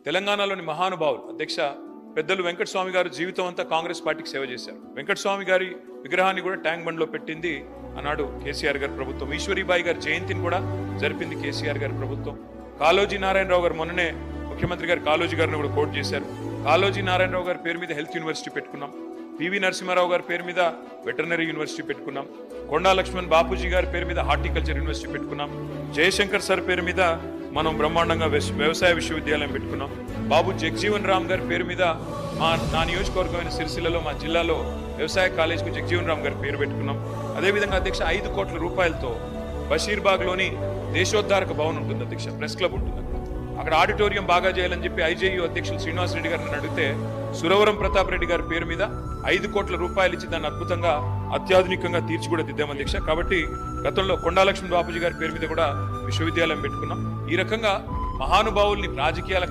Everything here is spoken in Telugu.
తెలంగాణలోని మహానుభావులు అధ్యక్ష పెద్దలు వెంకటస్వామి గారు జీవితం అంతా కాంగ్రెస్ పార్టీకి సేవ చేశారు. వెంకటస్వామి గారి విగ్రహాన్ని కూడా ట్యాంక్ బండ్ లో పెట్టింది ఆనాడు కేసీఆర్ గారి ప్రభుత్వం. ఈశ్వరీబాయి గారి జయంతిని కూడా జరిపింది కేసీఆర్ గారి ప్రభుత్వం. కాళోజీ నారాయణరావు గారు మొన్ననే ముఖ్యమంత్రి గారు కాళోజీ గారిని కూడా కోట్ చేశారు. కాళోజీ నారాయణరావు గారి పేరు మీద హెల్త్ యూనివర్సిటీ పెట్టుకున్నాం. పివి నరసింహారావు గారి పేరు మీద వెటర్నరీ యూనివర్సిటీ పెట్టుకున్నాం. కొండా లక్ష్మణ్ బాపూజీ గారి పేరు మీద హార్టికల్చర్ యూనివర్సిటీ పెట్టుకున్నాం. జయశంకర్ సార్ పేరు మీద మనం బ్రహ్మాండంగా వ్యవసాయ విశ్వవిద్యాలయం పెట్టుకున్నాం. బాబు జగజీవన్ రామ్ గారి పేరు మీద నా నియోజకవర్గమైన సిరిసిల్లలో మా జిల్లాలో వ్యవసాయ కాలేజీకి జగజీవన్ రామ్ గారి పేరు పెట్టుకున్నాం. అదేవిధంగా అధ్యక్ష 5 కోట్ల రూపాయలతో బషీర్బాగ్ లోని దేశోద్ధారక భవన్ ఉంటుంది అధ్యక్ష, ప్రెస్ క్లబ్ ఉంటుంది. అక్కడ ఆడిటోరియం బాగా చేయాలని చెప్పి ఐజేయూ అధ్యక్షులు శ్రీనివాస్ రెడ్డి గారిని అడిగితే సురవరం ప్రతాప్ రెడ్డి గారి పేరు మీద 5 కోట్ల రూపాయలు ఇచ్చి దాన్ని అద్భుతంగా అత్యాధునికంగా తీర్చి కూడా దిద్దాం అధ్యక్ష. కాబట్టి గతంలో కొండా లక్ష్మణ్ బాపూజీ గారి పేరు మీద కూడా విశ్వవిద్యాలయం పెట్టుకున్నాం. ఈ రకంగా మహానుభావుల్ని రాజకీయాల